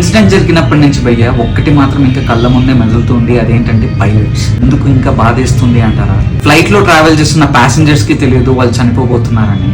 Incident జరిగినప్పటి నుంచి భయ్య ఒక్కటి మాత్రం ఇంకా కళ్ళ ముందే మెదులుతుంది, అదేంటంటే పైలట్స్. ఎందుకు ఇంకా బాధేస్తుంది అంటారా? ఫ్లైట్ లో ట్రావెల్ చేస్తున్న ప్యాసింజర్స్ కి తెలియదు వాళ్ళు చనిపోబోతున్నారని,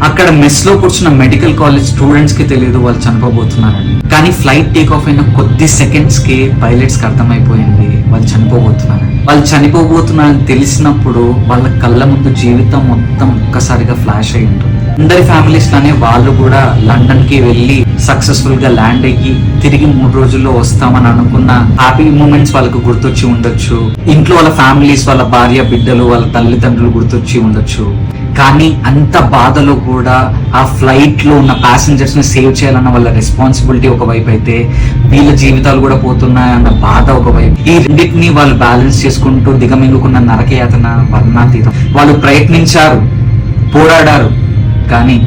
అక్కడ మెస్ లో కూర్చున్న మెడికల్ కాలేజ్ స్టూడెంట్స్ కి తెలియదు వాళ్ళు చనిపోబోతున్నారని, కానీ ఫ్లైట్ టేక్ ఆఫ్ అయిన కొద్ది సెకండ్స్ కి పైలట్స్ కి అర్థమైపోయింది వాళ్ళు చనిపోబోతున్నారని. వాళ్ళు చనిపోబోతున్నారని తెలిసినప్పుడు వాళ్ళ కళ్ళ ముందు జీవితం మొత్తం ఒక్కసారిగా ఫ్లాష్ అయి ఉంటుంది. అందరి ఫ్యామిలీస్ లానే వాళ్ళు కూడా లండన్ కి వెళ్ళి సక్సెస్ఫుల్ గా ల్యాండ్ అయ్యి తిరిగి 3 రోజుల్లో వస్తామని అనుకున్న హ్యాపీ మూమెంట్స్ వాళ్ళకు గుర్తొచ్చి ఉండొచ్చు. ఇంట్లో వాళ్ళ ఫ్యామిలీస్, వాళ్ళ భార్య బిడ్డలు, వాళ్ళ తల్లిదండ్రులు గుర్తొచ్చి ఉండొచ్చు. కానీ అంత బాధలో కూడా ఆ ఫ్లైట్ లో ఉన్న ప్యాసింజర్స్ ని సేవ్ చేయాలన్న వాళ్ళ రెస్పాన్సిబిలిటీ ఒకవైపు అయితే, వీళ్ళ జీవితాలు కూడా పోతున్నాయన్న బాధ ఒకవైపు. ఈ రెండింటిని వాళ్ళు బ్యాలెన్స్ చేసుకుంటూ దిగమింగుకున్న నరకయాతన వర్ణాతీతం. వాళ్ళు ప్రయత్నించారు, పోరాడారు, కానీ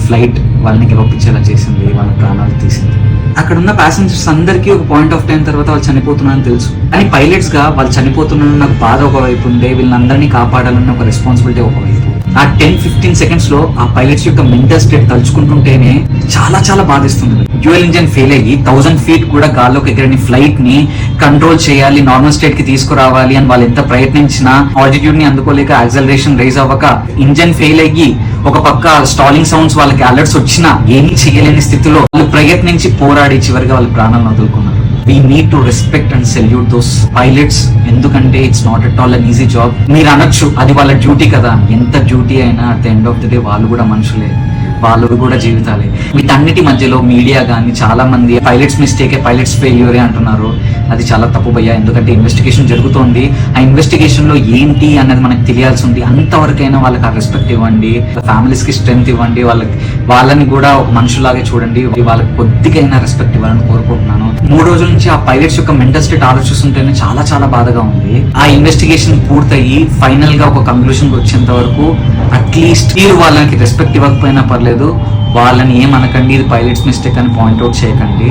ఫ్లైట్ వాళ్ళని గెలిపించేలా చేసింది, వాళ్ళ ప్రాణాలు తీసింది. అక్కడ ఉన్న ప్యాసింజర్స్ అందరికీ ఒక పాయింట్ ఆఫ్ టైం తర్వాత వాళ్ళు చనిపోతున్నారని తెలుసు, కానీ పైలట్స్ గా వాళ్ళు చనిపోతున్నారని నాకు బాధ ఒకవైపు ఉండే, వీళ్ళందరినీ కాపాడాలన్న ఒక రెస్పాన్సిబిలిటీ ఒకవైపు. ఆ 10-15 సెకండ్స్ లో ఆ పైలట్స్ యొక్క మెంటల్ స్టేట్ తలుచుకుంటుంటేనే చాలా చాలా బాధిస్తుంది. ఫ్యూయల్ ఇంజన్ ఫెయిల్ అయ్యి 1000 feet కూడా గాల్లోకి ఎగిరని ఫ్లైట్ ని కంట్రోల్ చేయాలి, నార్మల్ స్టేట్ కి తీసుకురావాలి అని వాళ్ళు ఎంత ప్రయత్నించినా ఆల్టిట్యూడ్ ని అందుకోలేక యాక్సలరేషన్ రైజ్ అవ్వక ఇంజన్ ఫెయిల్ అయ్యి ఒక పక్క స్టాలింగ్ సౌండ్స్ వాళ్ళకి అలర్ట్స్ వచ్చినా ఏమీ చేయలేని స్థితిలో వాళ్ళు ప్రయత్నించి పోరాడి చివరిగా వాళ్ళ ప్రాణాలను వదులుకున్నారు. We need to respect and salute those pilots. ఎందుకంటే it's not at all an easy job. మీరు అనొచ్చు అది వాళ్ళ డ్యూటీ కదా, ఎంత డ్యూటీ అయినా at the end of the day వాళ్ళు కూడా మనుషులే, వాళ్ళు కూడా జీవితాలే. వీటన్నిటి మధ్యలో మీడియా కానీ చాలా మంది పైలట్స్ మిస్టేకే, పైలట్స్ ఫెయిల్యూరే అంటున్నారు. అది చాలా తప్పు భయ్యా. ఎందుకంటే ఇన్వెస్టిగేషన్ జరుగుతోంది, ఆ ఇన్వెస్టిగేషన్ లో ఏంటి అన్నది మనకు తెలియాల్సి ఉంది. అంతవరకైనా వాళ్ళకి ఆ రెస్పెక్ట్ ఇవ్వండి, ఫ్యామిలీస్ కి స్ట్రెంగ్త్ ఇవ్వండి, వాళ్ళని కూడా ఒక మనుషులాగే చూడండి, వాళ్ళకి కొద్దిగైనా రెస్పెక్ట్ ఇవ్వాలని కోరుకుంటున్నాను. 3 రోజుల నుంచి ఆ పైలట్స్ యొక్క మెంటల్ స్టేట్ ఆలోచిస్తుంటేనే చాలా చాలా బాధగా ఉంది. ఆ ఇన్వెస్టిగేషన్ పూర్తయి ఫైనల్ గా ఒక కంక్లూషన్ వచ్చేంత వరకు అట్లీస్ట్ మీరు వాళ్ళకి రెస్పెక్ట్ ఇవ్వకపోయినా పర్లేదు, వాళ్ళని ఏమనకండి, ఇది పైలట్స్ మిస్టేక్ అని పాయింట్అవుట్ చేయకండి.